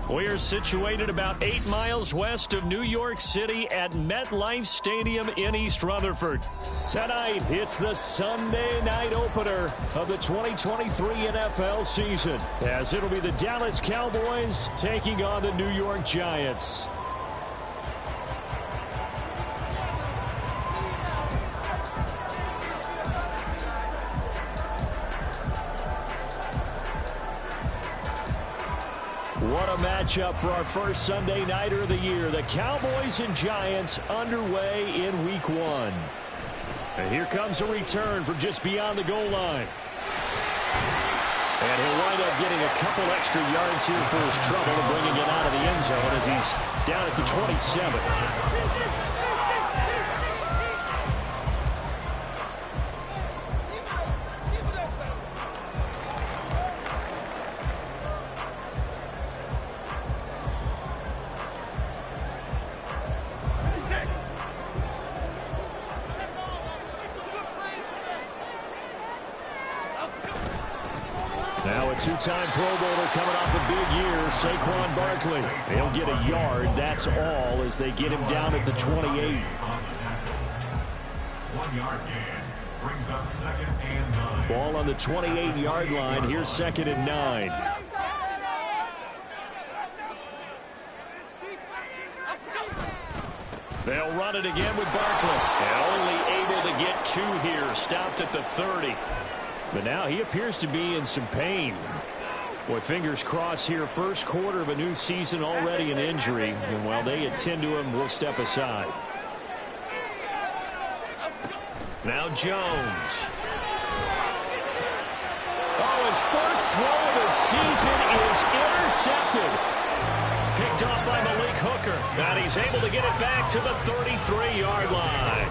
We're situated about 8 miles west of New York City at MetLife Stadium in East Rutherford. Tonight, it's the Sunday night opener of the 2023 NFL season, as it'll be the Dallas Cowboys taking on the New York Giants. What a matchup for our first Sunday nighter of the year. The Cowboys and Giants underway in Week 1. And here comes a return from just beyond the goal line. And he'll wind up getting a couple extra yards here for his trouble and bringing it out of the end zone as he's down at the 27. Now a two-time Pro Bowler coming off a big year, Saquon Barkley. He'll get a yard, that's all, as they get him down at the 28. 1 yard gain brings up 2nd and 9. Ball on the 28-yard line. Here's 2nd and 9. They'll run it again with Barkley. And only able to get 2 here. Stopped at the 30. But now he appears to be in some pain. Boy, fingers crossed here. First quarter of a new season, already an injury. And while they attend to him, we'll step aside. Now Jones. Oh, his first throw of the season is intercepted. Picked off by Malik Hooker. And he's able to get it back to the 33-yard line.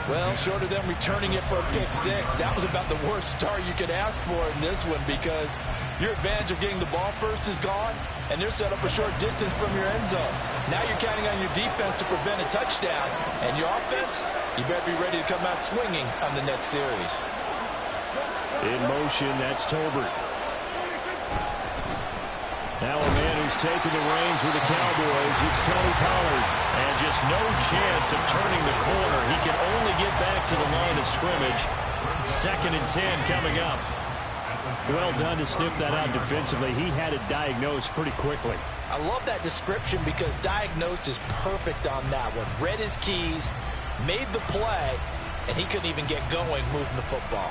Well, short of them returning it for a pick 6, that was about the worst start you could ask for in this one, because your advantage of getting the ball first is gone, and they're set up a short distance from your end zone. Now you're counting on your defense to prevent a touchdown, and your offense, you better be ready to come out swinging on the next series. In motion, that's Tolbert. Now a man who's taken the reins with the Cowboys, it's Tony Pollard. And just no chance of turning the corner. He can only get back to the line of scrimmage. 2nd and 10 coming up. Well done to sniff that out defensively. He had it diagnosed pretty quickly. I love that description because diagnosed is perfect on that one. Read his keys, made the play, and he couldn't even get going moving the football.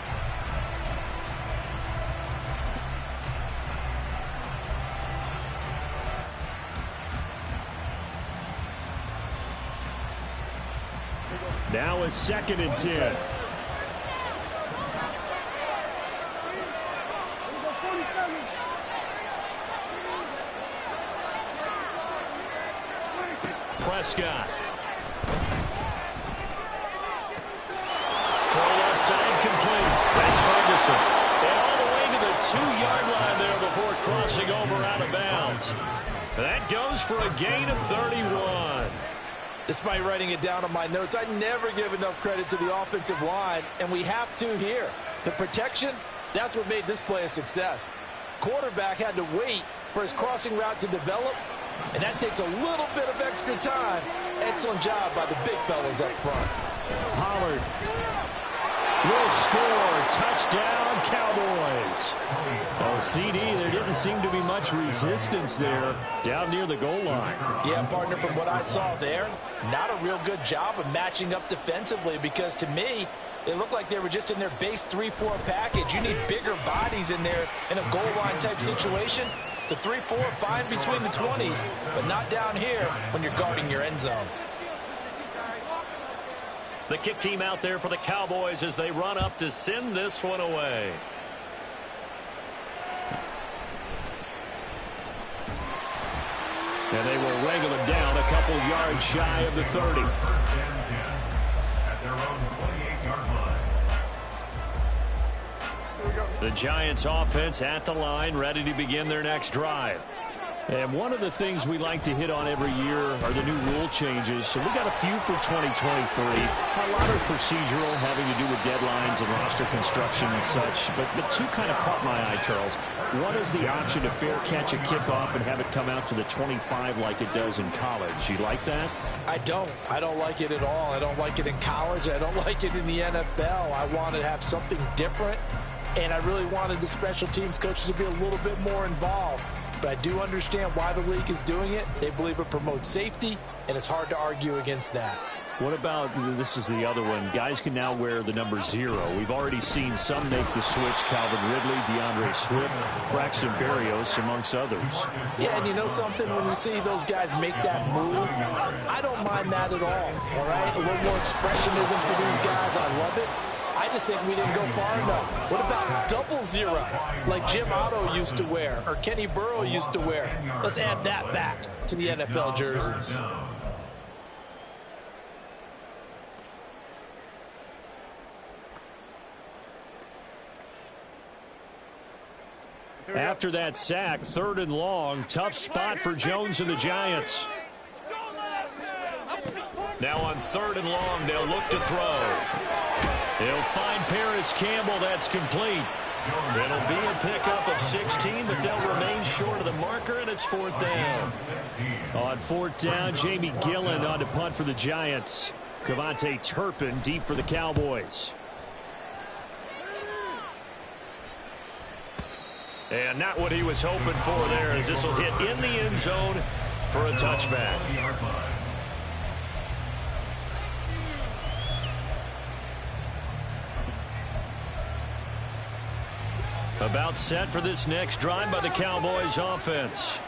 Now a 2nd and 10. Prescott. Throw left side complete. That's Ferguson. And all the way to the 2-yard line there before crossing over out of bounds. That goes for a gain of 31. Despite writing it down on my notes, I never give enough credit to the offensive line, and we have to here. The protection, that's what made this play a success. Quarterback had to wait for his crossing route to develop, and that takes a little bit of extra time. Excellent job by the big fellas up front. Pollard will score. Touchdown, Cowboys. Oh, CD, there didn't seem to be much resistance there down near the goal line. Yeah, partner, from what I saw there, not a real good job of matching up defensively, because to me, it looked like they were just in their base 3-4 package. You need bigger bodies in there in a goal line type situation. The 3-4 fine between the 20s, but not down here when you're guarding your end zone. The kick team out there for the Cowboys as they run up to send this one away. And they will wrangle him down a couple yards shy of the 30. At their own 28-yard line. The Giants offense at the line, ready to begin their next drive. And one of the things we like to hit on every year are the new rule changes. So we got a few for 2023. A lot are procedural, having to do with deadlines and roster construction and such. But the two kind of caught my eye, Charles. One is the option to fair catch a kickoff and have it come out to the 25 like it does in college. You like that? I don't like it at all. I don't like it in college. I don't like it in the NFL. I want to have something different, and I really wanted the special teams coaches to be a little bit more involved. But I do understand why the league is doing it. They believe it promotes safety, and it's hard to argue against that. What about, this is the other one, guys can now wear the number 0. We've already seen some make the switch, Calvin Ridley, DeAndre Swift, Braxton Berrios, amongst others. Yeah, and you know something? When you see those guys make that move, I don't mind that at all right? A little more expressionism for these guys. I love it. I just think we didn't go far enough. What about 00, like Jim Otto used to wear or Kenny Burrow used to wear? Let's add that back to the NFL jerseys. After that sack, 3rd and long, tough spot for Jones and the Giants. Now on 3rd and long, they'll look to throw. He'll find Paris Campbell. That's complete. It'll be a pickup of 16, but they'll remain short of the marker, and it's 4th down. On 4th down, Jamie Gillen on to punt for the Giants. Cavante Turpin deep for the Cowboys. And not what he was hoping for there, as this will hit in the end zone for a touchback. About set for this next drive by the Cowboys offense.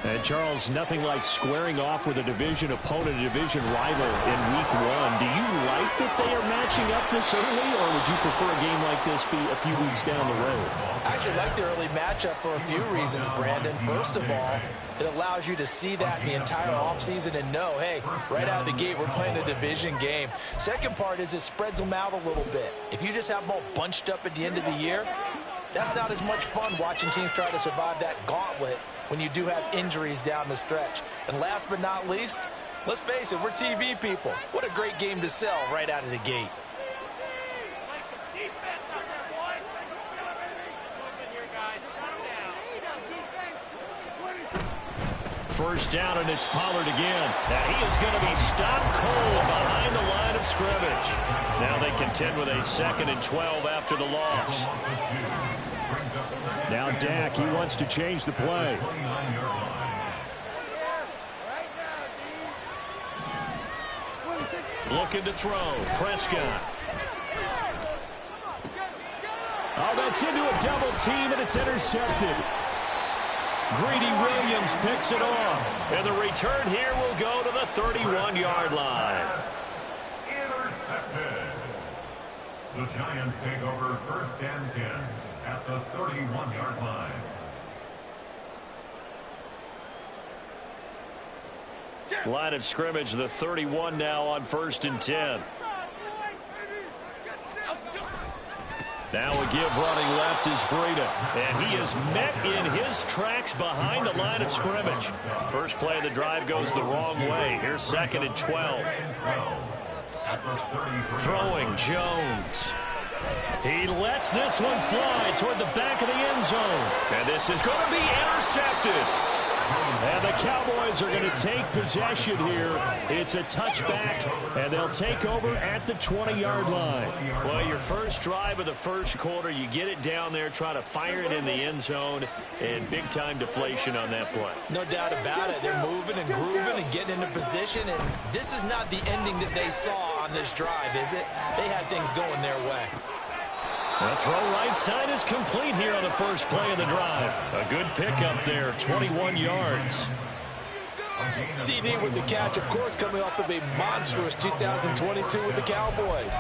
And Charles, nothing like squaring off with a division opponent, a division rival in week 1. Do you like that they are matching up this early, or would you prefer a game like this be a few weeks down the road? I actually like the early matchup for a few reasons, Brandon. First of all, it allows you to see that in the entire offseason and know, hey, right out of the gate, we're playing a division game. Second part is it spreads them out a little bit. If you just have them all bunched up at the end of the year, that's not as much fun watching teams try to survive that gauntlet when you do have injuries down the stretch. And last but not least, let's face it, we're TV people. What a great game to sell right out of the gate. First down, and it's Pollard again. Now he is going to be stopped cold behind the line of scrimmage. Now they contend with a 2nd and 12 after the loss. Now Dak, he wants to change the play. Looking to throw. Prescott. Oh, that's into a double team, and it's intercepted. Greedy Williams picks it off. And the return here will go to the 31-yard line. Intercepted. The Giants take over 1st and 10 at the 31-yard line. Line of scrimmage, the 31 now on 1st and 10. Now a give running left is Breida. And he is met in his tracks behind the line of scrimmage. First play of the drive goes the wrong way. Here's 2nd and 12. Throwing Jones. He lets this one fly toward the back of the end zone. And this is going to be intercepted. And the Cowboys are going to take possession here. It's a touchback, and they'll take over at the 20-yard line. Well, your first drive of the first quarter, you get it down there, try to fire it in the end zone, and big-time deflation on that play. No doubt about it. They're moving and grooving and getting into position, and this is not the ending that they saw on this drive, is it? They had things going their way. The throw right side is complete here on the first play of the drive. A good pickup there, 21 yards. CD with the catch, of course, coming off of a monstrous 2022 with the Cowboys.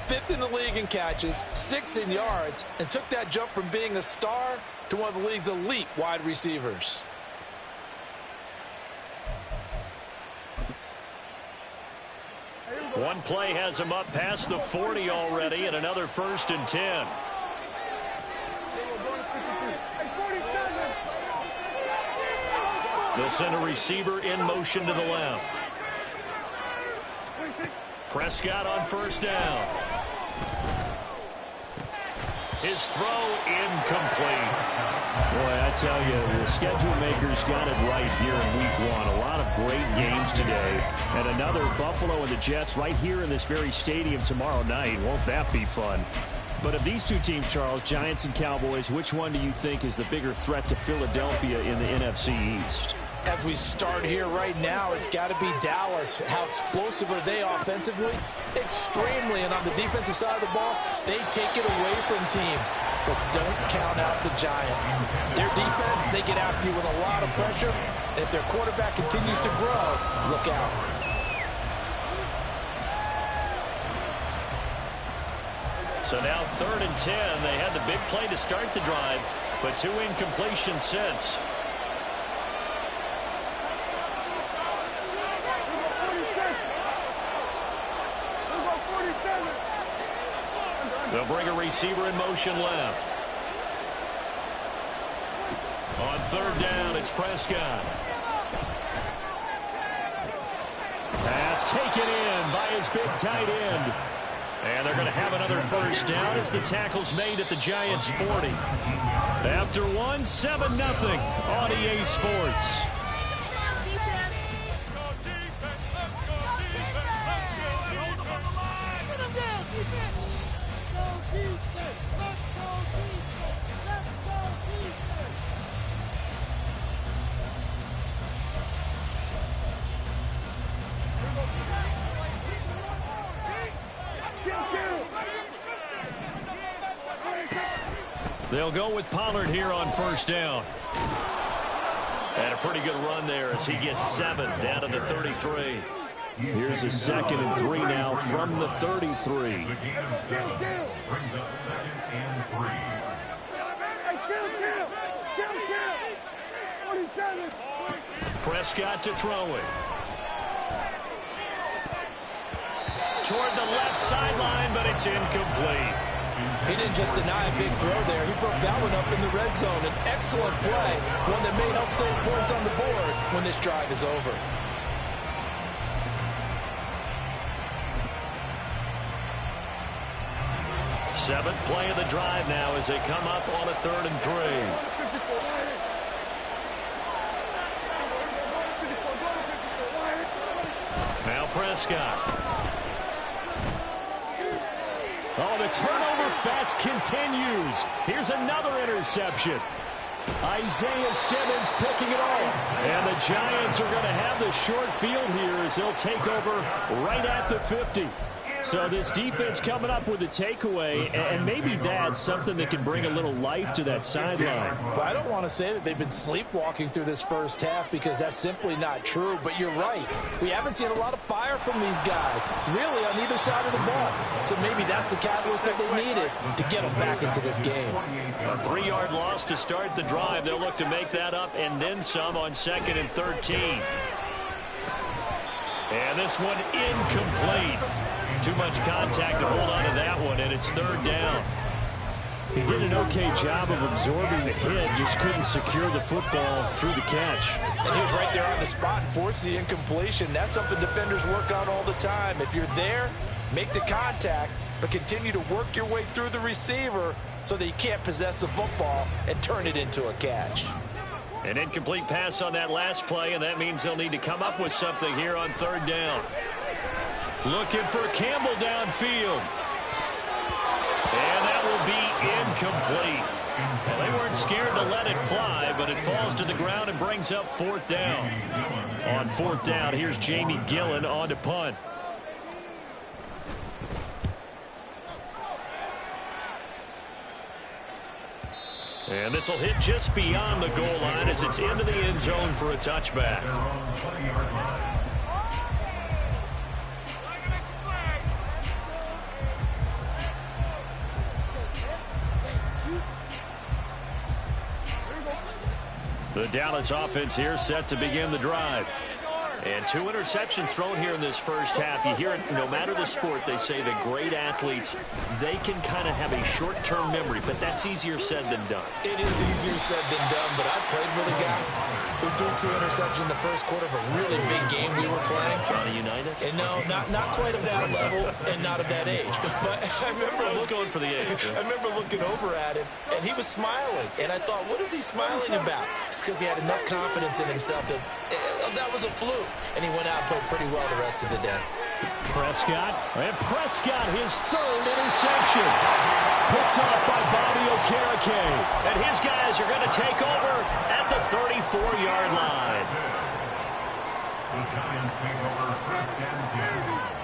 5th in the league in catches, 6th in yards, and took that jump from being a star to one of the league's elite wide receivers. One play has him up past the 40 already, and another 1st and 10. They'll send a receiver in motion to the left. Prescott on first down. His throw incomplete. Boy, I tell you, the schedule makers got it right here in week 1. A lot of great games today. And another Buffalo and the Jets right here in this very stadium tomorrow night. Won't that be fun? But of these two teams, Charles, Giants and Cowboys, which one do you think is the bigger threat to Philadelphia in the NFC East? As we start here right now, it's got to be Dallas. How explosive are they offensively? Extremely. And on the defensive side of the ball, they take it away from teams. But don't count out the Giants. Their defense, they get after you with a lot of pressure. If their quarterback continues to grow, look out. So now 3rd and 10. They had the big play to start the drive, but 2 incompletions since. They'll bring a receiver in motion left. On 3rd down, it's Prescott. Pass taken in by his big tight end. And they're going to have another first down as the tackle's made at the Giants' 40. After 1, 7-0 on EA Sports. They'll go with Pollard here on first down. And a pretty good run there as he gets 7 down to the 33. Here's a 2nd and 3 now from the 33. The gain of 7 brings up 2nd and 3. Prescott to throw it. Toward the left sideline, but it's incomplete. He didn't just deny a big throw there. He broke that one up in the red zone. An excellent play, one that may help save points on the board when this drive is over. Seventh play of the drive now as they come up on a 3rd and 3. Now Prescott. Oh, the turnover fest continues. Here's another interception. Isaiah Simmons picking it off. And the Giants are going to have the short field here as they'll take over right at the 50. So this defense coming up with a takeaway, and maybe that's something that can bring a little life to that sideline. Well, I don't want to say that they've been sleepwalking through this first half because that's simply not true, but you're right. We haven't seen a lot of fire from these guys, really, on either side of the ball. So maybe that's the catalyst that they needed to get them back into this game. A 3-yard loss to start the drive. They'll look to make that up and then some on 2nd and 13. And this one incomplete. Too much contact to hold on to that one, and it's 3rd down. He did an okay job of absorbing the hit, just couldn't secure the football through the catch. And he was right there on the spot and forced the incompletion. That's something defenders work on all the time. If you're there, make the contact, but continue to work your way through the receiver so that you can't possess the football and turn it into a catch. An incomplete pass on that last play, and that means they'll need to come up with something here on 3rd down. Looking for Campbell downfield. And that will be incomplete. Well, they weren't scared to let it fly, but it falls to the ground and brings up 4th down. On 4th down, here's Jamie Gillen on to punt. And this will hit just beyond the goal line as it's into the end zone for a touchback. The Dallas offense here set to begin the drive. And 2 interceptions thrown here in this first half. You hear it, no matter the sport, they say that great athletes, they can kind of have a short-term memory, but that's easier said than done. It is easier said than done, but I played with a guy who threw 2 interceptions in the first quarter of a really big game we were playing. Johnny Unitas? And no, not quite of that level and not of that age. But I remember going for the age. I remember looking over at him, and he was smiling. And I thought, what is he smiling about? It's because he had enough confidence in himself that that was a fluke. And he went out and played pretty well the rest of the day. Prescott, his 3rd interception. Picked off by Bobby Okereke. And his guys are going to take over at the 34-yard line. The Giants take over 1st and 10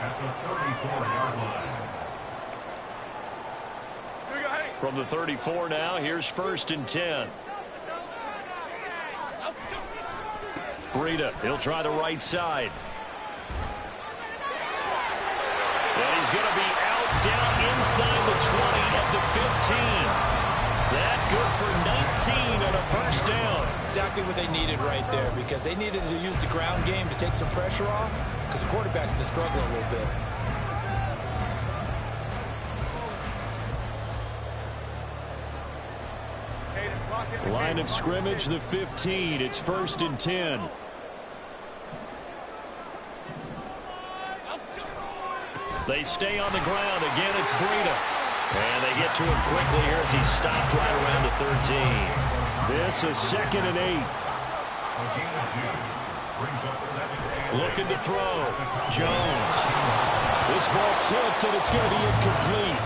at the 34-yard line. From the 34 now, here's 1st and 10. Breida, he'll try the right side. And he's going to be out down inside the 20 at the 15. That good for 19 on a 1st down. Exactly what they needed right there, because they needed to use the ground game to take some pressure off, because the quarterback's been struggling a little bit. Line of scrimmage, the 15. It's 1st and 10. They stay on the ground. Again, it's Breida. And they get to him quickly here as he stopped right around the 13. This is 2nd and 8. Looking to throw. Jones. This ball tipped, and it's going to be incomplete.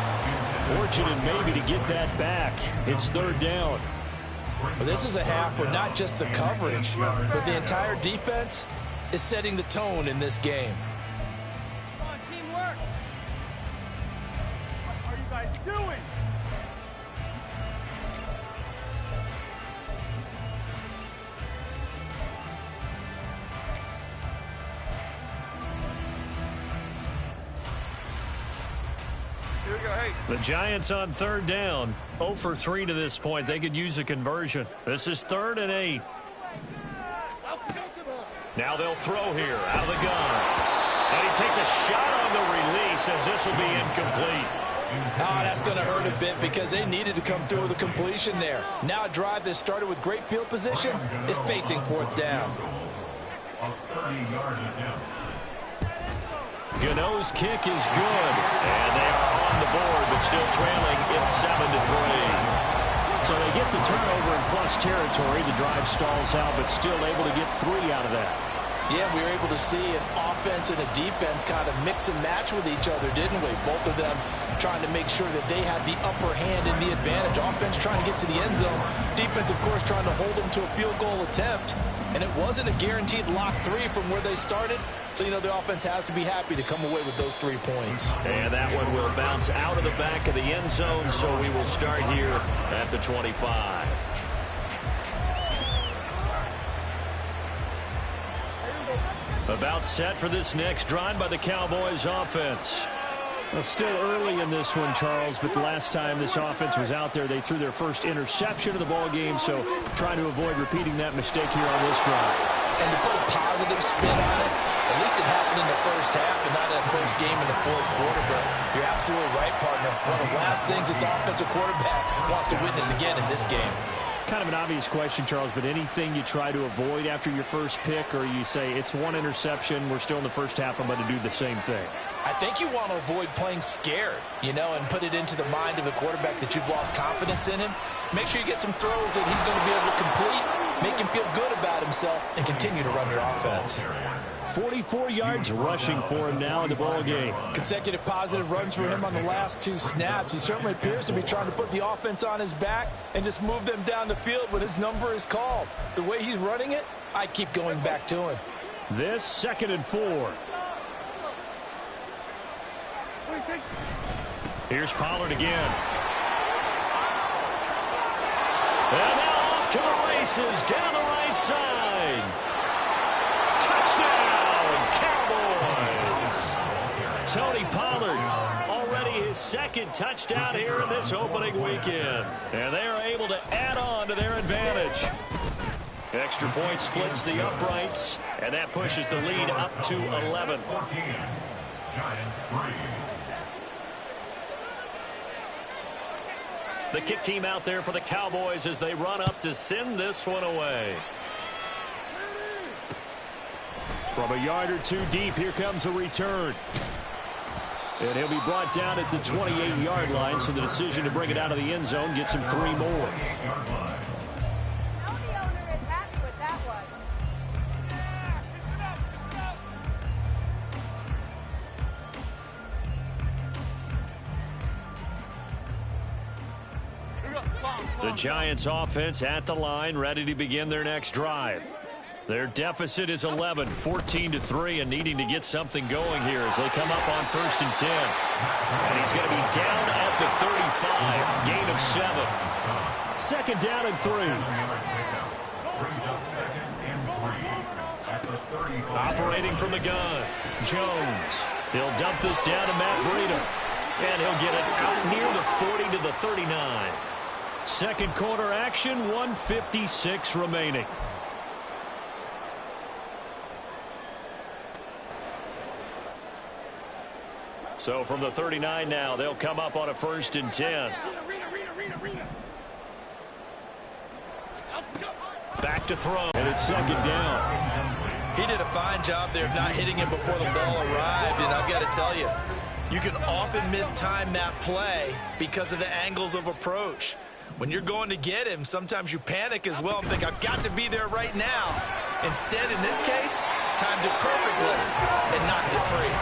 Fortunate maybe to get that back. It's 3rd down. Well, this is a half where not just the coverage, but the entire defense is setting the tone in this game. Come on, teamwork. What are you guys doing? The Giants on 3rd down. 0 for 3 to this point. They could use a conversion. This is 3rd and 8. Now they'll throw here out of the gun. And he takes a shot on the release as this will be incomplete. Oh, that's going to hurt a bit because they needed to come through with a completion there. Now a drive that started with great field position is facing 4th down. A 30-yard attempt. Gano's kick is good. And they are on the board, but still trailing. It's 7-3. So they get the turnover in plus territory. The drive stalls out, but still able to get 3 out of that. Yeah, we were able to see an offense and a defense kind of mix and match with each other, didn't we? Both of them trying to make sure that they had the upper hand and the advantage. Offense trying to get to the end zone. Defense, of course, trying to hold them to a field goal attempt. And it wasn't a guaranteed lock 3 from where they started. So, you know, the offense has to be happy to come away with those 3 points. And that one will bounce out of the back of the end zone, so we will start here at the 25. About set for this next drive by the Cowboys offense. Well, still early in this one, Charles, but the last time this offense was out there, they threw their first interception of the ball game, so trying to avoid repeating that mistake here on this drive. And to put a positive spin on it, at least it happened in the first half and not in a close game in the 4th quarter, but you're absolutely right, partner. One of the last things this offensive quarterback wants to witness again in this game. Kind of an obvious question, Charles, but anything you try to avoid after your first pick, or you say it's 1 interception, we're still in the first half, I'm going to do the same thing? I think you want to avoid playing scared, you know, and put it into the mind of the quarterback that you've lost confidence in him. Make sure you get some throws that he's going to be able to complete, make him feel good about himself, and continue to run your offense. 44 yards rushing for him now in the ball game. Consecutive positive runs for him on the last 2 snaps. He certainly appears to be trying to put the offense on his back and just move them down the field when his number is called. The way he's running it, I keep going back to him. This 2nd and 4. Here's Pollard again. And now off to the races down the right side. Touchdown, Cowboys. Tony Pollard, already his 2nd touchdown here in this opening weekend. And they are able to add on to their advantage. Extra point splits the uprights, and that pushes the lead up to 11. 14. Giants 3. The kick team out there for the Cowboys as they run up to send this one away. From a yard or two deep, here comes a return. And he'll be brought down at the 28-yard line, so the decision to bring it out of the end zone gets him 3 more. Now the owner is happy with that one. The Giants offense at the line, ready to begin their next drive. Their deficit is 11, 14-3, and needing to get something going here as they come up on 1st and 10. And he's going to be down at the 35, gain of 7. 2nd down and 3. Brings up 2nd and 3 at the 35. Operating from the gun, Jones. He'll dump this down to Matt Breida. And he'll get it out near the 40 to the 39. Second quarter action, 1:56 remaining. So from the 39 now, they'll come up on a 1st and 10. Back to throw. And it's 2nd down. He did a fine job there of not hitting him before the ball arrived, and I've got to tell you, you can often mistime that play because of the angles of approach. When you're going to get him, sometimes you panic as well and think, I've got to be there right now. Instead, in this case, timed it perfectly and knocked it free.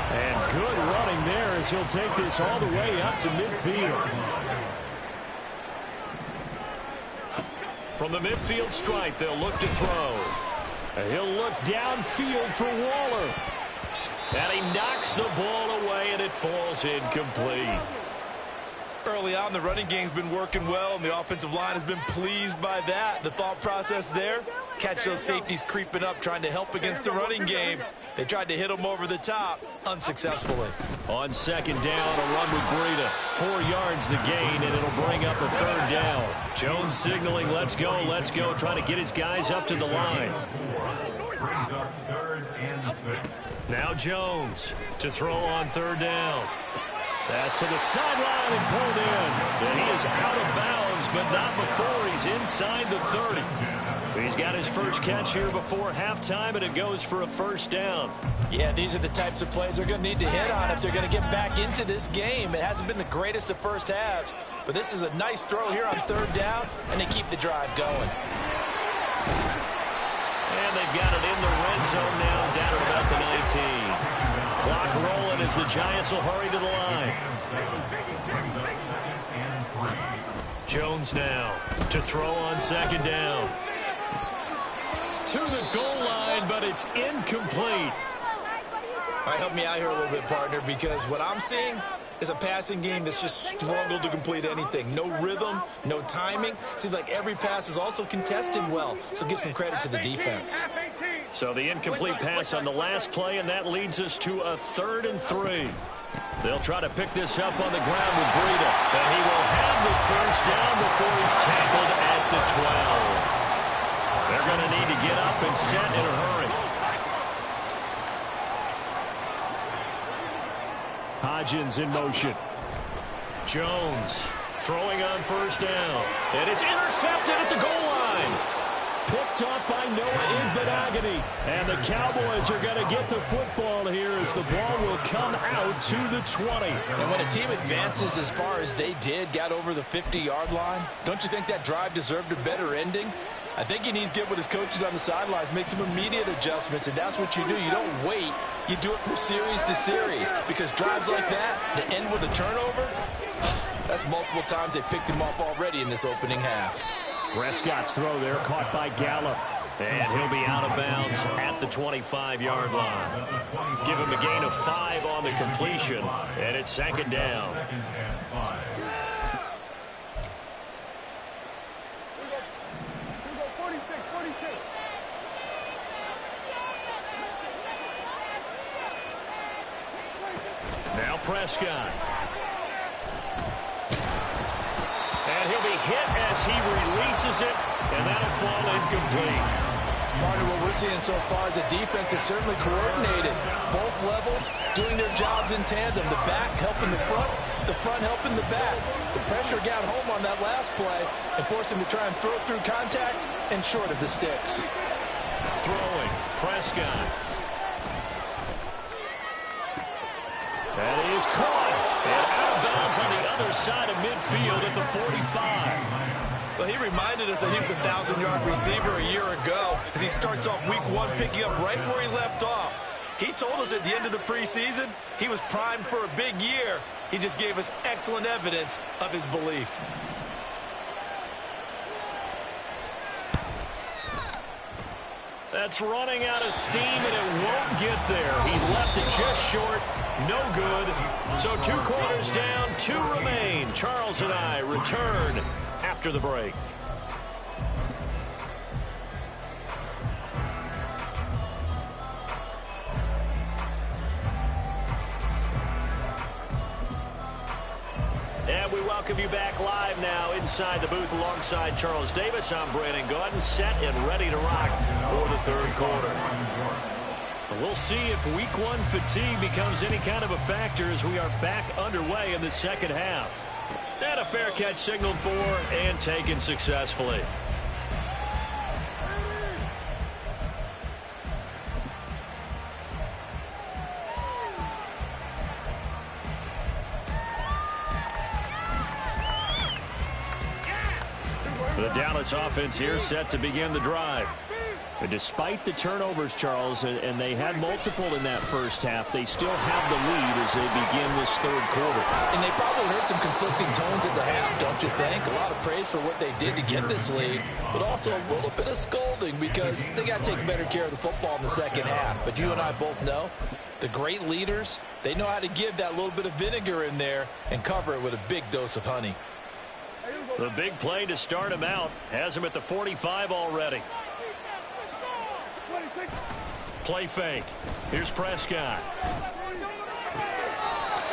And good running there as he'll take this all the way up to midfield. From the midfield stripe, they'll look to throw. And he'll look downfield for Waller. And he knocks the ball away, and it falls incomplete. Early on, the running game's been working well, and the offensive line has been pleased by that. The thought process there, catch those safeties creeping up, trying to help against the running game. They tried to hit him over the top, unsuccessfully. On 2nd down, a run with Breida. 4 yards the gain, and it'll bring up a 3rd down. Jones signaling, let's go, trying to get his guys up to the line. Brings up 3rd and 6. Now Jones to throw on 3rd down. Pass to the sideline and pulled in. And he is out of bounds, but not before he's inside the 30. He's got his first catch here before halftime, and it goes for a 1st down. Yeah, these are the types of plays they're going to need to hit on if they're going to get back into this game. It hasn't been the greatest of first halves, but this is a nice throw here on 3rd down, and they keep the drive going. And they've got it in the red zone now, down at about the 19. Clock rolling as the Giants will hurry to the line. Brings up 2nd and 3. Jones now to throw on 2nd down. To the goal line, but it's incomplete. All right, help me out here a little bit, partner, because what I'm seeing is a passing game that's just struggled to complete anything. No rhythm, no timing. Seems like every pass is also contested well, so give some credit to the defense. So the incomplete pass on the last play, and that leads us to a 3rd and 3. They'll try to pick this up on the ground with Breida, and he will have the 1st down before he's tackled at the 12. They're going to need to get up and set in a hurry. Hodgins in motion. Jones throwing on 1st down. And it's intercepted at the goal line. Picked up by Noah Igbinoghene. And the Cowboys are going to get the football here as the ball will come out to the 20. And when a team advances as far as they did, got over the 50-yard line, don't you think that drive deserved a better ending? I think he needs to get with his coaches on the sidelines, make some immediate adjustments, and that's what you do. You don't wait. You do it from series to series, because drives like that, that end with a turnover, that's multiple times they picked him off already in this opening half. Prescott's throw there caught by Gallup. And he'll be out of bounds at the 25-yard line. Give him a gain of 5 on the completion, and it's 2nd down. 2nd and 5. Now Prescott. And he'll be hit as he releases it and that'll fall incomplete. Part of what we're seeing so far is a defense that's certainly coordinated. Both levels doing their jobs in tandem. The back helping the front helping the back. The pressure got home on that last play and forced him to try and throw through contact and short of the sticks. Throwing, Prescott. That is caught. And out of bounds on the other side of midfield at the 45. Well, he reminded us that he was a 1,000-yard receiver a year ago as he starts off week 1 picking up right where he left off. He told us at the end of the preseason he was primed for a big year. He just gave us excellent evidence of his belief. That's running out of steam, and it won't get there. He left it just short. No good. So 2 quarters down, 2 remain. Charles and I return after the break. And we welcome you back live now inside the booth alongside Charles Davis. I'm Brandon Gaudin, set and ready to rock for the third quarter. We'll see if week 1 fatigue becomes any kind of a factor as we are back underway in the second half. And a fair catch signaled for and taken successfully. The Dallas offense here set to begin the drive. But despite the turnovers, Charles, and they had multiple in that first half, they still have the lead as they begin this third quarter. And they probably heard some conflicting tones at the half, don't you think? A lot of praise for what they did to get this lead, but also a little bit of scolding because they got to take better care of the football in the second half. But you and I both know the great leaders, they know how to give that little bit of vinegar in there and cover it with a big dose of honey. The big play to start him out has him at the 45 already. Play fake. Here's Prescott.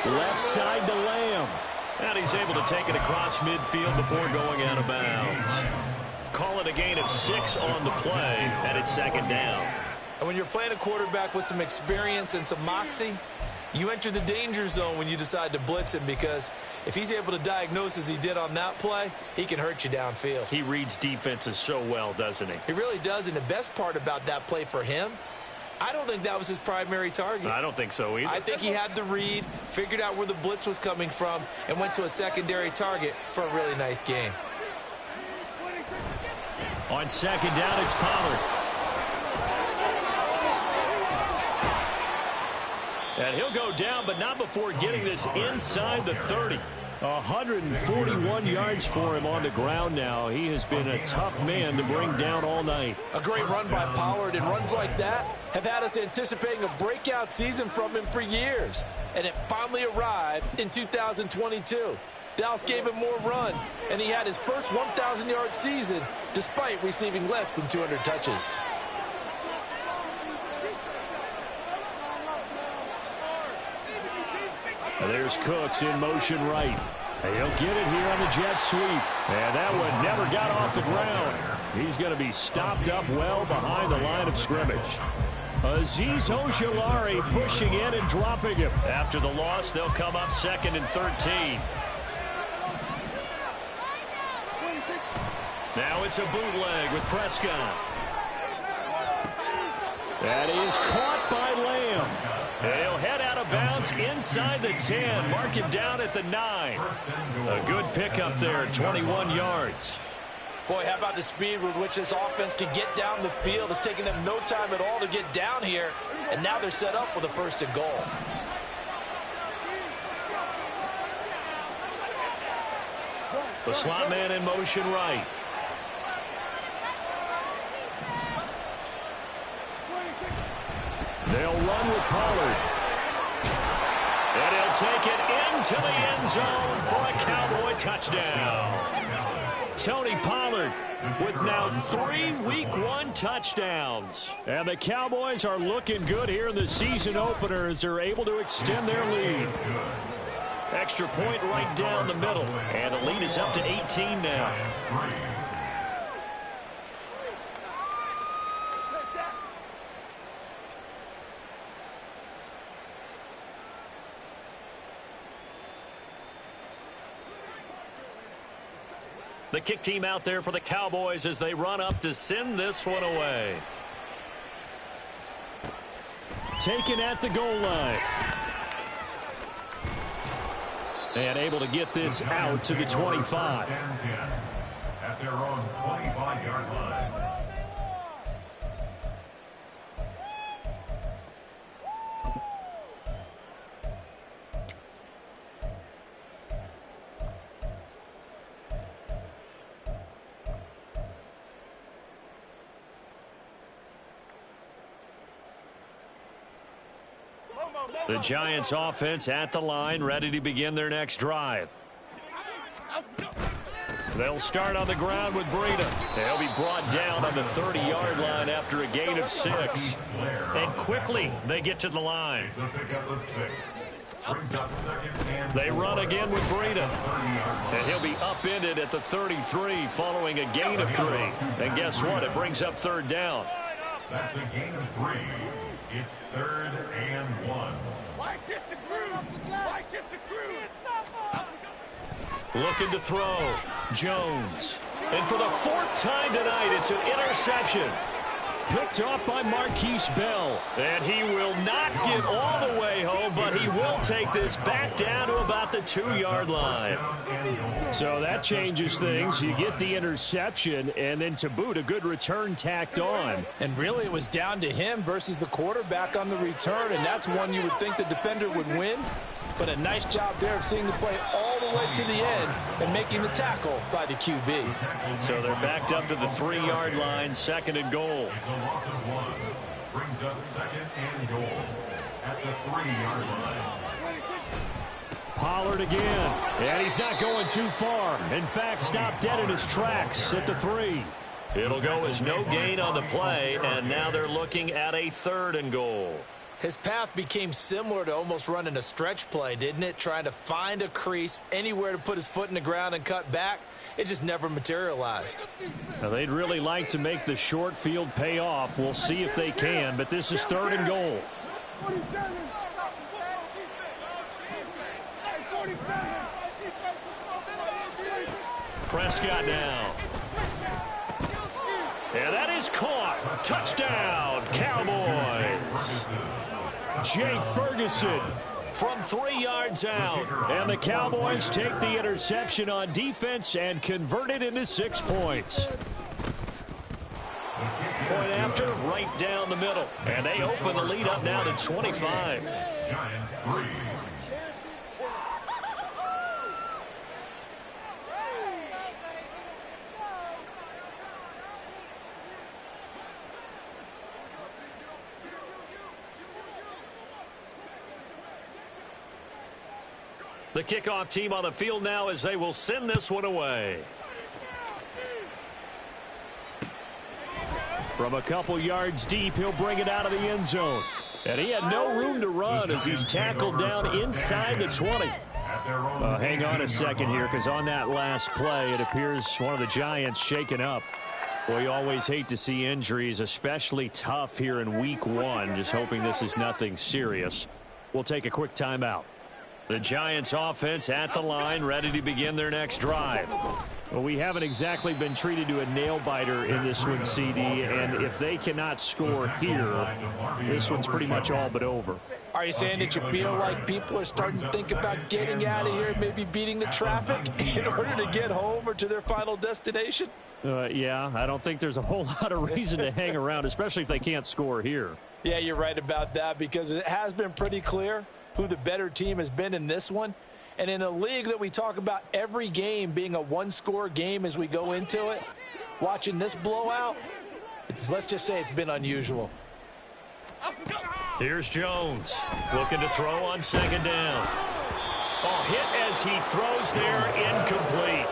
Left side to Lamb. And he's able to take it across midfield before going out of bounds. Call it a gain of 6 on the play, and it's second down. And when you're playing a quarterback with some experience and some moxie, you enter the danger zone when you decide to blitz him, because if he's able to diagnose as he did on that play, he can hurt you downfield. He reads defenses so well, doesn't he? He really does, and the best part about that play for him, I don't think that was his primary target. I don't think so either. I think he had the read, figured out where the blitz was coming from, and went to a secondary target for a really nice game. On second down, it's Pollard. And he'll go down, but not before getting this inside the 30. 141 yards for him on the ground now. He has been a tough man to bring down all night. A great run by Pollard, and runs like that have had us anticipating a breakout season from him for years. And it finally arrived in 2022. Dallas gave him more run, and he had his first 1,000-yard season despite receiving less than 200 touches. And there's Cooks in motion right. He'll get it here on the jet sweep. And that one never got off the ground. He's going to be stopped up well behind the line of scrimmage. Azeez Ojulari pushing in and dropping him. After the loss, they'll come up 2nd and 13. Now it's a bootleg with Prescott. That is caught by Lamb. He'll head out of bounds inside the 10. Mark him down at the 9. A good pickup there, 21 yards. Boy, how about the speed with which this offense can get down the field? It's taken them no time at all to get down here, and now they're set up with a 1st and goal. The slot man in motion right. They'll run with Pollard. And he'll take it into the end zone for a Cowboy touchdown. Tony Pollard with now 3 Week 1 touchdowns. And the Cowboys are looking good here in the season opener as they're able to extend their lead. Extra point right down the middle. And the lead is up to 18 now. The kick team out there for the Cowboys as they run up to send this one away. Taken at the goal line. And able to get this out to the 25. At their own 25-yard line. The Giants offense at the line, ready to begin their next drive. They'll start on the ground with Breida. They'll be brought down on the 30-yard line after a gain of 6. And quickly, they get to the line. They run again with Breida. And he'll be upended at the 33 following a gain of 3. And guess what? It brings up third down. That's a gain of 3. It's 3rd and 1. Why shift the crew? Why shift the crew? Looking to throw. Jones. And for the 4th time tonight, it's an interception. Picked off by Marquise Bell. And he will not get all the way home, but he will take this back down to about the 2-yard line. So that changes things. You get the interception, and then to boot, a good return tacked on. And really, it was down to him versus the quarterback on the return, and that's one you would think the defender would win. But a nice job there of seeing the play all the way to the end and making the tackle by the QB. So they're backed up to the 3-yard line, 2nd and goal. It's a loss of 1. Brings up 2nd and goal at the 3-yard line. Pollard again, and he's not going too far. In fact, stopped dead in his tracks at the 3. It'll go as no gain on the play, and now they're looking at a 3rd and goal. His path became similar to almost running a stretch play, didn't it? Trying to find a crease, anywhere to put his foot in the ground and cut back. It just never materialized. Now, they'd really like to make the short field pay off. We'll see if they can, but this is 3rd and goal. Prescott now. And that is caught. Touchdown, Cowboys. Jake Ferguson from 3 yards out. And the Cowboys take the interception on defense and convert it into 6 points. Point after, right down the middle. And they open the lead up now to 25. Giants 3. The kickoff team on the field now as they will send this one away. From a couple yards deep, he'll bring it out of the end zone. And he had no room to run as he's tackled down inside the 20. Hang on a second here, because on that last play, it appears one of the Giants shaken up. Well, you always hate to see injuries, especially tough here in week 1. Just hoping this is nothing serious. We'll take a quick timeout. The Giants offense at the line, ready to begin their next drive. Well, we haven't exactly been treated to a nail-biter in this one, CD, and if they cannot score here, this one's pretty much all but over. Are you saying that you feel like people are starting to think about getting out of here, maybe beating the traffic in order to get home or to their final destination? Yeah, I don't think there's a whole lot of reason to hang around, especially if they can't score here. Yeah, you're right about that, because it has been pretty clear who the better team has been in this one. And in a league that we talk about every game being a one-score game as we go into it, watching this blowout, let's just say it's been unusual. Here's Jones looking to throw on 2nd down. Oh, hit as he throws there, incomplete.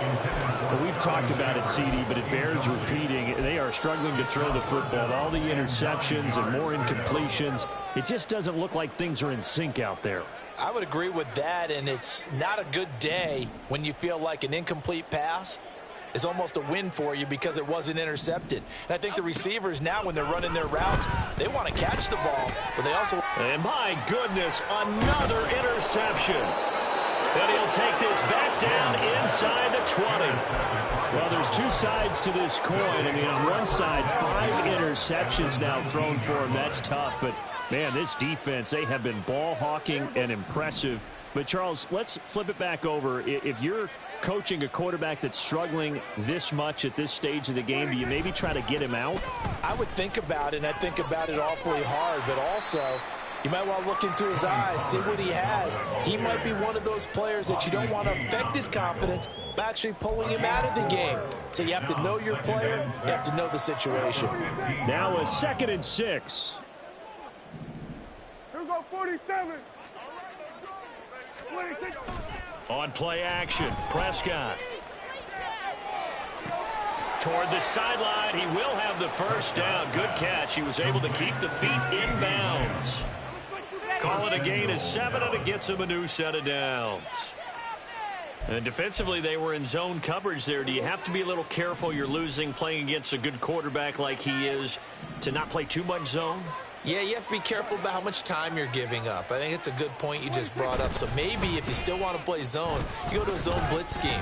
Well, we've talked about it, CD, but it bears repeating. They are struggling to throw the football. All the interceptions and more incompletions. It just doesn't look like things are in sync out there. I would agree with that, and it's not a good day when you feel like an incomplete pass is almost a win for you because it wasn't intercepted. And I think the receivers now, when they're running their routes, they want to catch the ball, but they also... And my goodness, another interception. And he'll take this back down inside the 20. Well, there's two sides to this coin. I mean, on one side, 5 interceptions now thrown for him. That's tough. But, man, this defense, they have been ball hawking and impressive. But, Charles, let's flip it back over. If you're coaching a quarterback that's struggling this much at this stage of the game, do you maybe try to get him out? I would think about it, and I think about it awfully hard. But also, you might want to look into his eyes, see what he has. He might be one of those players that you don't want to affect his confidence by actually pulling him out of the game. So you have to know your player. You have to know the situation. Now a 2nd and 6. Here we go, 47. 26. On play action, Prescott. Toward the sideline, he will have the first down. Good catch. He was able to keep the feet in bounds. Call it a gain of 7, and it gets him a new set of downs. And defensively, they were in zone coverage there. Do you have to be a little careful? You're losing playing against a good quarterback like he is to not play too much zone? Yeah, you have to be careful about how much time you're giving up. I think it's a good point you just brought up. So maybe if you still want to play zone, you go to a zone blitz scheme.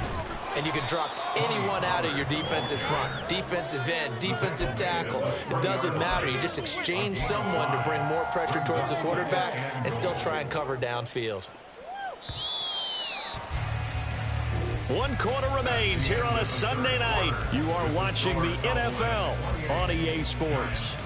And you can drop anyone out of your defensive front. Defensive end, defensive tackle. It doesn't matter. You just exchange someone to bring more pressure towards the quarterback and still try and cover downfield. 1 quarter remains here on a Sunday night. You are watching the NFL on EA Sports.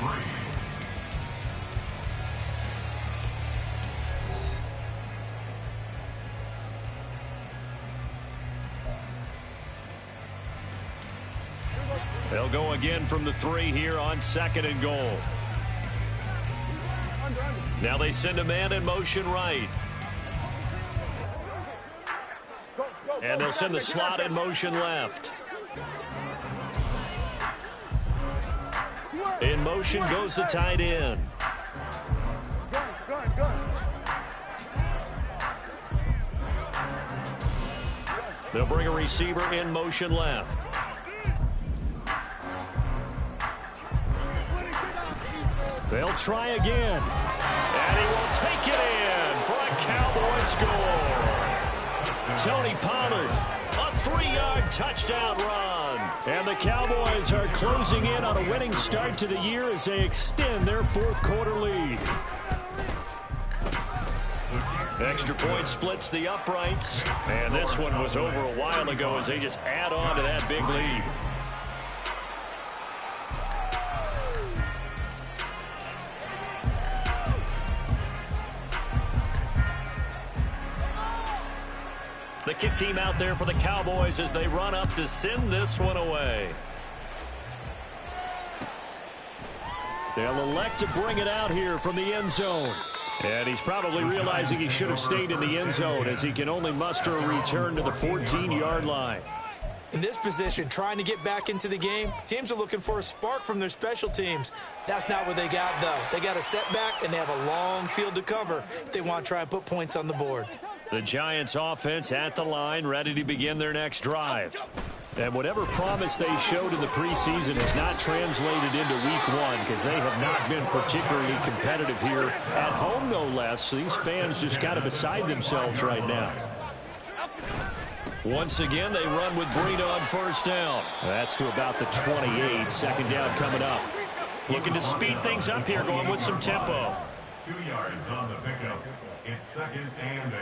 They'll go again from the 3 here on 2nd and goal. Now they send a man in motion right. And they'll send the slot in motion left. In motion goes the tight end. They'll bring a receiver in motion left. They'll try again. And he will take it in for a Cowboy score. Tony Pollard, a 3-yard touchdown run. And the Cowboys are closing in on a winning start to the year as they extend their 4th quarter lead. Extra point splits the uprights. And this one was over a while ago as they just add on to that big lead. The kick team out there for the Cowboys as they run up to send this one away. They'll elect to bring it out here from the end zone. And he's probably realizing he should have stayed in the end zone as he can only muster a return to the 14-yard line. In this position, trying to get back into the game, teams are looking for a spark from their special teams. That's not what they got, though. They got a setback, and they have a long field to cover if they want to try and put points on the board. The Giants offense at the line, ready to begin their next drive. And whatever promise they showed in the preseason has not translated into week 1 because they have not been particularly competitive here at home, no less. So these fans just kind of beside themselves right now. Once again, they run with Breida on first down. That's to about the 28. 2nd down coming up. Looking to speed things up here, going with some tempo. 2 yards on the pickup. It's 2nd and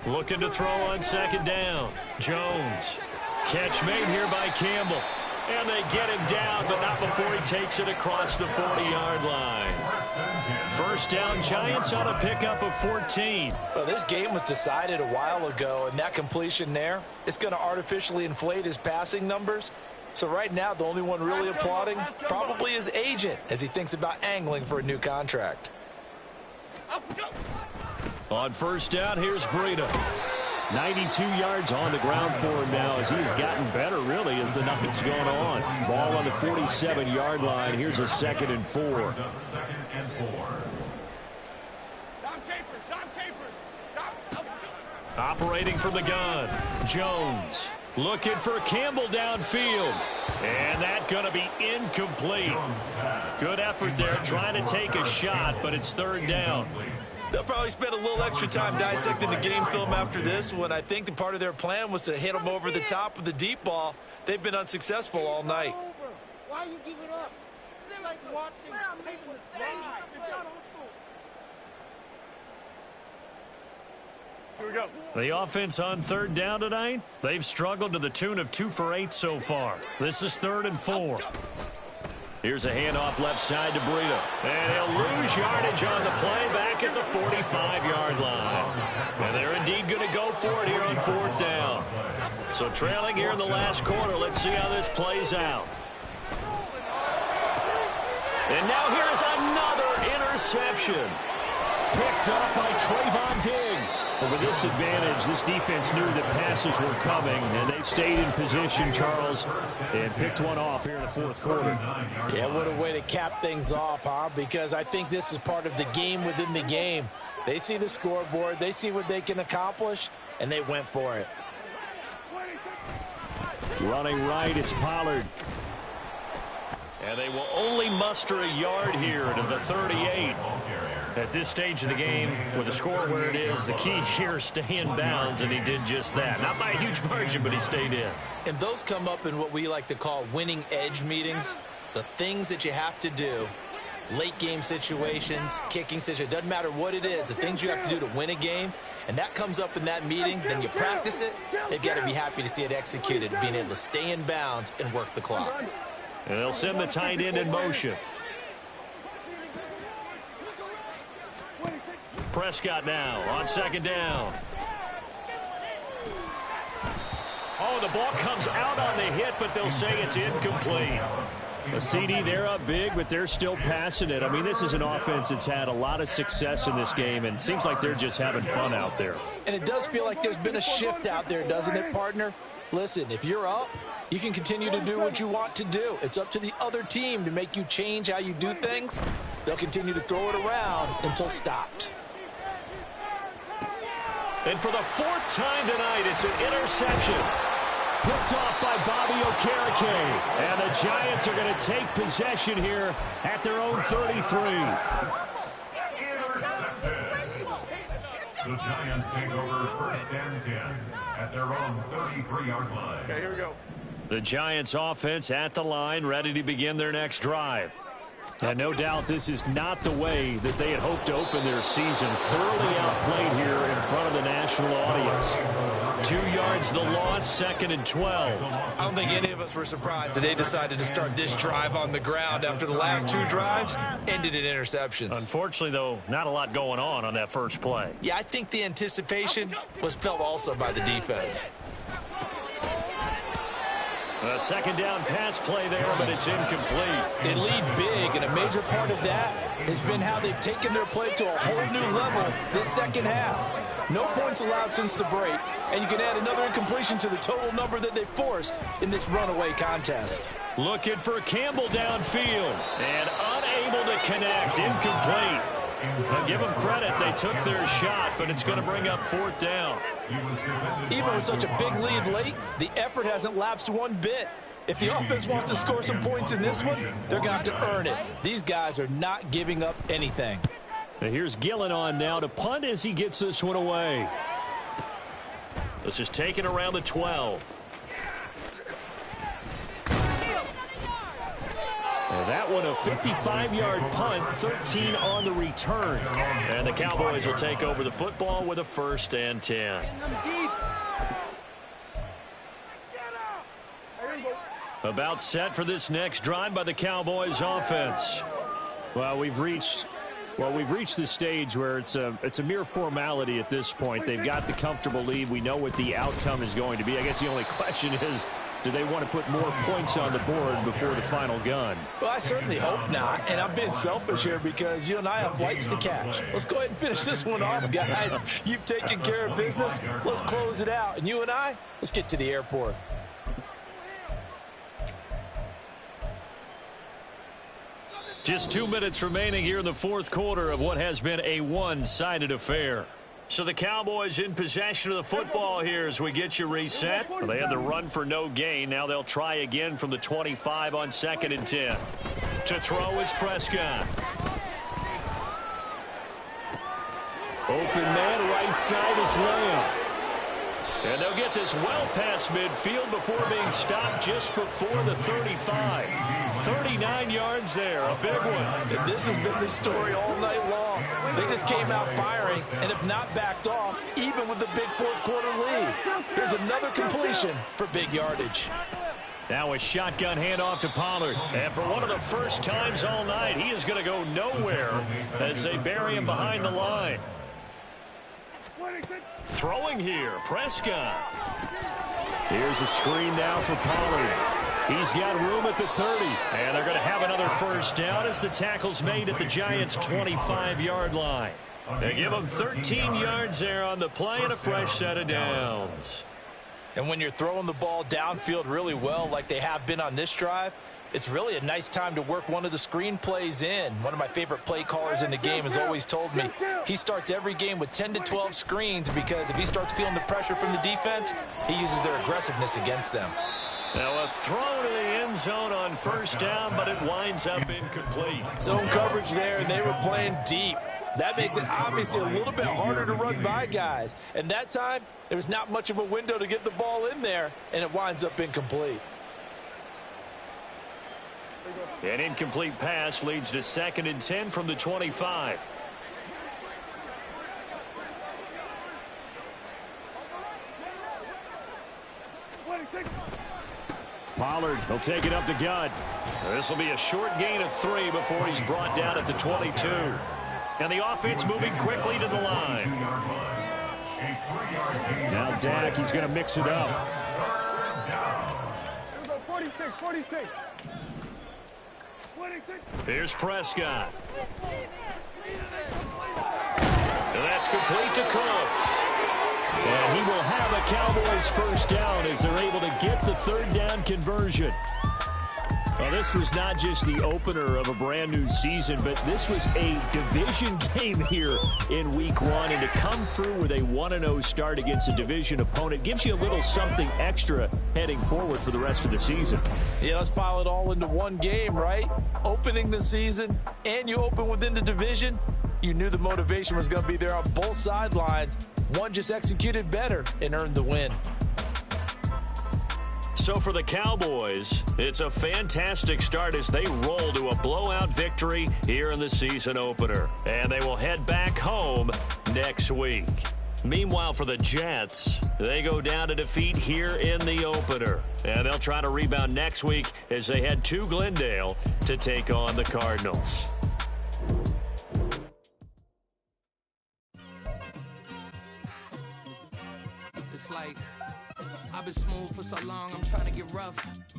8. Looking to throw on 2nd down. Jones. Catch made here by Campbell. And they get him down, but not before he takes it across the 40-yard line. First down, Giants on a pickup of 14. Well, this game was decided a while ago, and that completion there, it's going to artificially inflate his passing numbers. So right now, the only one really applauding probably his agent as he thinks about angling for a new contract. On first down, here's Breida. 92 yards on the ground for him now as he has gotten better, really, as the night's gone on. Ball on the 47-yard line. Here's a 2nd and 4. 2nd and 4. Operating from the gun, Jones. Looking for Campbell downfield. And that's going to be incomplete. Good effort there trying to take a shot, but it's 3rd down. They'll probably spend a little extra time dissecting the game film after this one. I think the part of their plan was to hit them over the top of the deep ball. They've been unsuccessful all night. Why you give it up? It's like watching people drive. Here we go. The offense on third down tonight, they've struggled to the tune of 2 for 8 so far. This is 3rd and 4. Here's a handoff left side to Breida. And he'll lose yardage on the play back at the 45-yard line. And they're indeed going to go for it here on 4th down. So trailing here in the last quarter, let's see how this plays out. And now here's another interception. Picked up by Trayvon Diggs. But with this advantage, this defense knew that passes were coming, and they stayed in position, Charles, and picked one off here in the 4th quarter. Yeah, what a way to cap things off, huh? Because I think this is part of the game within the game. They see the scoreboard, they see what they can accomplish, and they went for it. Running right, it's Pollard. And they will only muster a yard here to the 38. At this stage of the game, with the score where it is, the key here is stay in bounds, and he did just that. Not by a huge margin, but he stayed in. And those come up in what we like to call winning edge meetings. The things that you have to do, late game situations, kicking situations, doesn't matter what it is, the things you have to do to win a game, and that comes up in that meeting, then you practice it, they've got to be happy to see it executed, being able to stay in bounds and work the clock. And they'll send the tight end in motion. Prescott now on 2nd down. Oh, the ball comes out on the hit, but they'll say it's incomplete. A CD, they're up big, but they're still passing it. I mean, this is an offense that's had a lot of success in this game, and it seems like they're just having fun out there. And it does feel like there's been a shift out there, doesn't it, partner? Listen, if you're up, you can continue to do what you want to do. It's up to the other team to make you change how you do things. They'll continue to throw it around until stopped. And for the 4th time tonight, it's an interception. Picked off by Bobby Okereke. And the Giants are going to take possession here at their own 33. The Giants take over 1st and 10 at their own 33-yard line. Okay, here we go. The Giants offense at the line, ready to begin their next drive. And no doubt this is not the way that they had hoped to open their season. Thoroughly outplayed here in front of the national audience. 2 yards the loss, 2nd and 12. I don't think any of us were surprised that they decided to start this drive on the ground after the last 2 drives ended in interceptions. Unfortunately, though, not a lot going on that first play. Yeah, I think the anticipation was felt also by the defense. A 2nd down pass play there, but it's incomplete. They lead big, and a major part of that has been how they've taken their play to a whole new level this second half. No points allowed since the break, and you can add another incompletion to the total number that they forced in this runaway contest. Looking for Campbell downfield, and unable to connect, incomplete. I'll give them credit, they took their shot, but it's going to bring up 4th down. Even with such a big lead late, the effort hasn't lapsed one bit. If the offense wants to score some points in this one, they're going to have to earn it. These guys are not giving up anything. And here's Gillen on now to punt as he gets this one away. This is taken around the 12. And that one a 55-yard punt, 13 on the return. And the Cowboys will take over the football with a 1st and 10. About set for this next drive by the Cowboys offense. Well, we've reached the stage where it's a mere formality at this point. They've got the comfortable lead. We know what the outcome is going to be. I guess the only question is, do they want to put more points on the board before the final gun? Well, I certainly hope not, and I'm being selfish here because you and I have flights to catch. Let's go ahead and finish this one off, guys. You've taken care of business. Let's close it out, and you and I, let's get to the airport. Just 2 minutes remaining here in the 4th quarter of what has been a one-sided affair. So the Cowboys in possession of the football here as we get you reset. Well, they had the run for no gain. Now they'll try again from the 25 on 2nd and 10. To throw is Prescott. Open man, right side, it's Lamb. And they'll get this well past midfield before being stopped just before the 35. 39 yards there, a big one. And this has been the story all night long. They just came out firing and have not backed off, even with the big fourth-quarter lead. Here's another completion for big yardage. Now a shotgun handoff to Pollard. And for one of the first times all night, he is going to go nowhere as they bury him behind the line. Throwing here, Prescott. Here's a screen now for Pollard. He's got room at the 30. And they're going to have another first down as the tackle's made at the Giants' 25-yard line. They give them 13 yards there on the play and a fresh set of downs. And when you're throwing the ball downfield really well like they have been on this drive, it's really a nice time to work one of the screen plays in. One of my favorite play callers in the game has always told me he starts every game with 10 to 12 screens because if he starts feeling the pressure from the defense, he uses their aggressiveness against them. Now a throw to the end zone on first down, but it winds up incomplete. Zone coverage there, and they were playing deep. That makes it obviously a little bit harder to run by guys. And that time, there was not much of a window to get the ball in there, and it winds up incomplete. An incomplete pass leads to 2nd and 10 from the 25. Pollard will take it up the gut. This will be a short gain of 3 before he's brought down at the 22. And the offense moving quickly to the line. Now Dak, he's going to mix it up. 46. Here's Prescott. And that's complete to Cooks. And he will have a Cowboys first down as they're able to get the third down conversion. Well, this was not just the opener of a brand new season, but this was a division game here in week 1. And to come through with a 1-0 start against a division opponent gives you a little something extra heading forward for the rest of the season. Yeah, let's pile it all into one game, right? Opening the season, and you open within the division. You knew the motivation was going to be there on both sidelines. One just executed better and earned the win. So for the Cowboys, it's a fantastic start as they roll to a blowout victory here in the season opener. And they will head back home next week. Meanwhile, for the Jets, they go down to defeat here in the opener. And they'll try to rebound next week as they head to Glendale to take on the Cardinals. It's like I've been smooth for so long, I'm trying to get rough.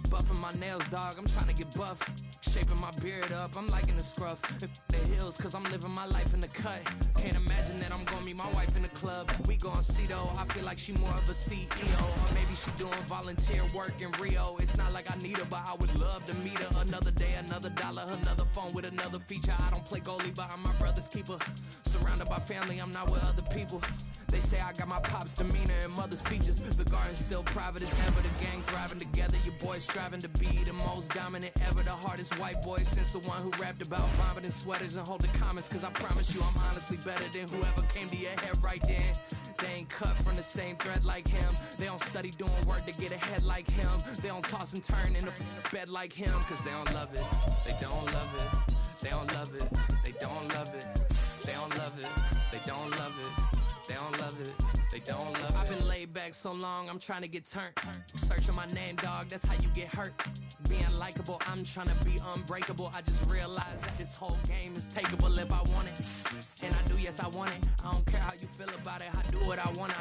Buffing my nails, dog, I'm trying to get buff. Shaping my beard up, I'm liking the scruff. The hills, cause I'm living my life in the cut. Can't imagine that I'm gonna meet my wife in the club. We gon' see though, I feel like she more of a CEO. Or maybe she doing volunteer work in Rio. It's not like I need her, but I would love to meet her. Another day, another dollar, another phone with another feature. I don't play goalie, but I'm my brother's keeper. Surrounded by family, I'm not with other people. They say I got my pop's demeanor and mother's features. The garden's still private as ever. The gang thriving together. Your boys striving to be the most dominant ever. The hardest white boy since the one who rapped about vomiting sweaters and holding comments. Cause I promise you I'm honestly better than whoever came to your head right then. They ain't cut from the same thread like him. They don't study doing work to get ahead like him. They don't toss and turn in the bed like him. Cause they don't love it. They don't love it. They don't love it. They don't love it. They don't love it. They don't love it. They don't love it, they don't love it. I've been laid back so long, I'm trying to get turned. Searching my name, dog, that's how you get hurt. Being likable, I'm trying to be unbreakable. I just realized that this whole game is takeable if I want it. And I do, yes, I want it. I don't care how you feel about it, I do what I want it.